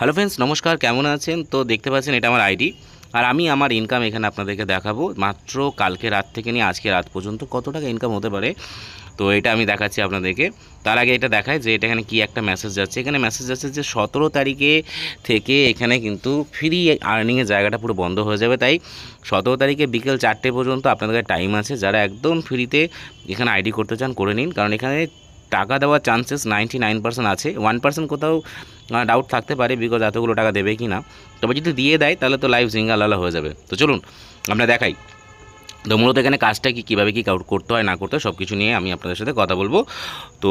Hello friends, নমস্কার। কেমন আছেন? তো দেখতে পাচ্ছেন এটা আমার আইডি, আর আমি আমার ইনকাম এখানে আপনাদেরকে দেখাবো। মাত্র কালকে রাত থেকে নিয়ে আজকে রাত পর্যন্ত কত টাকা ইনকাম হতে পারে, তো এটা আমি দেখাচ্ছি আপনাদেরকে। তার আগে এটা দেখায় যে এটা এখানে কী একটা মেসেজ যাচ্ছে। এখানে মেসেজ যাচ্ছে যে 17 তারিখে থেকে এখানে কিন্তু ফ্রি আর্নিংয়ের জায়গাটা পুরো বন্ধ হয়ে যাবে। তাই 17 তারিখে বিকেল 4টে পর্যন্ত আপনাদের টাইম আছে। যারা একদম ফ্রিতে এখানে আইডি করতে চান করে নিন, কারণ এখানে টাকা দেওয়ার চান্সেস 99% আছে। 1% কোথাও ডাউট থাকতে পারে, বিকজ এতগুলো টাকা দেবে কি না। তবে যদি দিয়ে দেয় তাহলে তো লাইভ জিঙ্গালালা হয়ে যাবে। তো চলুন আমরা দেখাই। তো মূলত এখানে কাজটা কীভাবে কী করতে হয় না করতে হয় সব কিছু নিয়ে আমি আপনাদের সাথে কথা বলবো। তো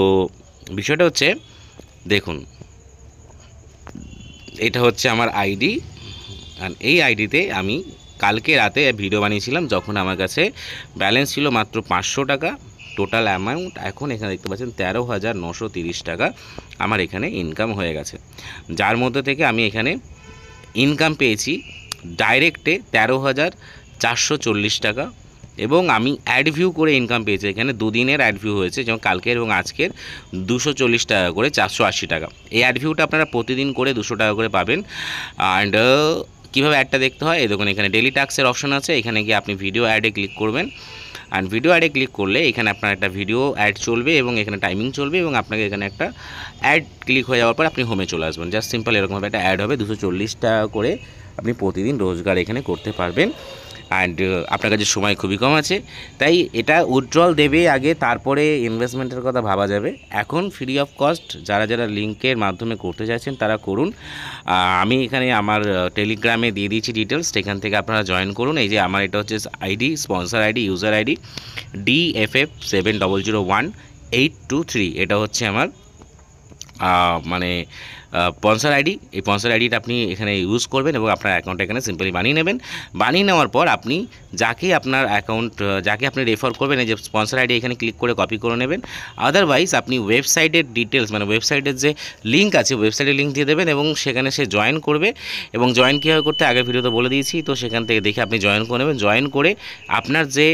বিষয়টা হচ্ছে, দেখুন, এটা হচ্ছে আমার আইডি, আর এই আইডিতে আমি কালকে রাতে ভিডিও বানিয়েছিলাম যখন আমার কাছে ব্যালেন্স ছিল মাত্র 500 টাকা। টোটাল অ্যামাউন্ট এখন এখানে দেখতে পাচ্ছেন 13,930 টাকা আমার এখানে ইনকাম হয়ে গেছে, যার মধ্যে থেকে আমি এখানে ইনকাম পেয়েছি ডাইরেক্টে 13,440 টাকা, এবং আমি অ্যাড ভিউ করে ইনকাম পেয়েছি। এখানে দুদিনের অ্যাড ভিউ হয়েছে, যেমন কালকের এবং আজকের 240 টাকা করে, 480 টাকা। এই অ্যাড ভিউটা আপনারা প্রতিদিন করে 200 টাকা করে পাবেন। অ্যান্ড কীভাবে অ্যাডটা দেখতে হয়, এই দেখুন এখানে ডেলি টাস্কের অপশন আছে। এখানে গিয়ে আপনি ভিডিও অ্যাডে ক্লিক করবেন, অ্যান্ড ভিডিও অ্যাডে ক্লিক করলে এখানে আপনার একটা ভিডিও অ্যাড চলবে এবং এখানে টাইমিং চলবে, এবং আপনাকে এখানে একটা অ্যাড ক্লিক হয়ে যাওয়ার পর আপনি হোমে চলে আসবেন। জাস্ট সিম্পল এরকমভাবে একটা অ্যাড হবে। 240 টাকা করে আপনি প্রতিদিন রোজগার এখানে করতে পারবেন। অ্যান্ড আপনার কাছে সময় খুবই কম আছে, তাই এটা উইথড্রল দেবে আগে, তারপরে ইনভেস্টমেন্টের কথা ভাবা যাবে। এখন ফ্রি অফ কস্ট যারা যারা লিঙ্কের মাধ্যমে করতে চাইছেন তারা করুন। আমি এখানে আমার টেলিগ্রামে দিয়ে দিয়েছি ডিটেলস, সেখান থেকে আপনারা জয়েন করুন। এই যে আমার এটা হচ্ছে ID, sponsor ID, user ID DFF700182 এটা হচ্ছে আমার মানে স্পন্সর আইডি। এই স্পন্সর আইডিটা আপনি এখানে ইউজ করবেন এবং আপনার অ্যাকাউন্ট এখানে সিম্পলি বানিয়ে নেবেন। বানিয়ে নেওয়ার পর আপনি যাকে আপনার অ্যাকাউন্ট যাকে আপনি রেফার করবেন, এই যে স্পন্সর আইডি এখানে ক্লিক করে কপি করে নেবেন। আদারওয়াইজ আপনি ওয়েবসাইটের ডিটেলস, মানে ওয়েবসাইটের যে লিঙ্ক আছে, ওয়েবসাইটের লিঙ্ক দিয়ে দেবেন এবং সেখানে সে জয়েন করবে। এবং জয়েন কীভাবে করতে আগের ভিডিওতে বলে দিয়েছি, তো সেখান থেকে দেখে আপনি জয়েন করে নেবেন। জয়েন করে আপনার যে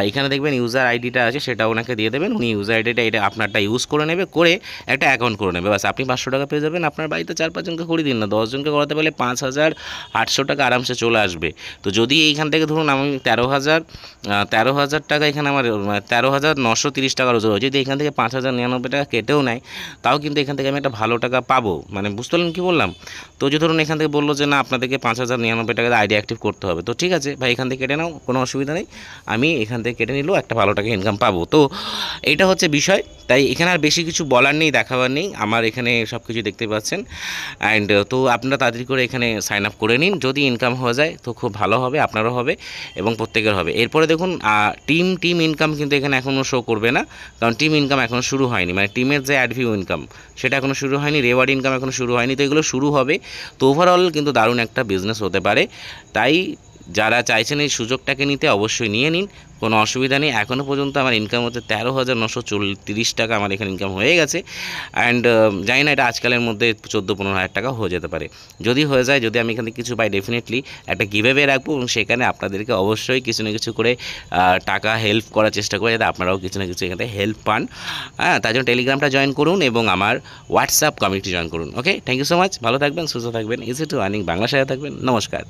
এখানে দেখবেন ইউজার আইডিটা আছে সেটা ওনাকে দিয়ে দেবেন। উনি ইউজার আইডিটা এটা আপনারটা ইউজ করে নেবে, করে একটা অ্যাকাউন্ট করে নেবে। বাস আপনি 500 টাকা পেয়ে যাবেন। আপনার বাড়িতে 4-5 জনকে করিয়ে দিন না, 10 জনকে করাতে পারলে 5,800 টাকা আরামসে চলে আসবে। তো যদি এইখান থেকে ধরুন আমি 13,000 টাকা এখানে আমার 13,930 টাকা রোজগার হয়, যদি এখান থেকে 5,099 টাকা কেটেও নেয়, তাও কিন্তু এখান থেকে আমি একটা ভালো টাকা পাবো। মানে বুঝতে পারলেন কী বললাম? তো যে ধরুন এখান থেকে বললো যে না, আপনাদেরকে 5,099 টাকা আইডি অ্যাক্টিভ করতে হবে, তো ঠিক আছে ভাই, এখান থেকে কেটে নাও, কোনো অসুবিধা নেই। আমি এখান থেকে কেটে নিলেও একটা ভালো টাকা ইনকাম পাবো। তো এইটা হচ্ছে বিষয়। তাই এখানে আর বেশি কিছু বলার নেই, দেখাবার নেই। আমার এখানে সব কিছু দেখতে পাচ্ছেন। অ্যান্ড তো আপনারা তাড়াতাড়ি করে এখানে সাইন আপ করে নিন। যদি ইনকাম হয়ে যায় তো খুব ভালো হবে, আপনারও হবে এবং প্রত্যেকের হবে। এরপরে দেখুন টিম ইনকাম কিন্তু এখানে এখনও শো করবে না, কারণ টিম ইনকাম এখনও শুরু হয়নি। মানে টিমের যে অ্যাড ভিউ ইনকাম সেটা এখনও শুরু হয়নি, রেওয়ার্ড ইনকাম এখনও শুরু হয়নি। তো এগুলো শুরু হবে। তো ওভারঅল কিন্তু দারুণ একটা বিজনেস হতে পারে। তাই যারা চাইছেন এই সুযোগটাকে নিতে, অবশ্যই নিয়ে নিন, কোনো অসুবিধা নেই। এখনও পর্যন্ত আমার ইনকাম হচ্ছে 13,930 টাকা আমার এখানে ইনকাম হয়ে গেছে। অ্যান্ড জানি না এটা আজকালের মধ্যে 14-15 হাজার টাকা হয়ে যেতে পারে। যদি হয়ে যায়, যদি আমি এখান থেকে কিছু পাই, ডেফিনেটলি একটা গিভঅ্যাওয়ে রাখবো এবং সেখানে আপনাদেরকে অবশ্যই কিছু না কিছু করে টাকা হেল্প করার চেষ্টা করে, যাতে আপনারাও কিছু না কিছু এখান থেকে হেল্প পান। হ্যাঁ, তার জন্য টেলিগ্রামটা জয়েন করুন এবং আমার হোয়াটসঅ্যাপ কমিউনিটি জয়েন করুন। ওকে, থ্যাংক ইউ সো মাচ। ভালো থাকবেন, সুস্থ থাকবেন, ইজি টু আর্নিং বাংলার সাথে থাকবেন। নমস্কার।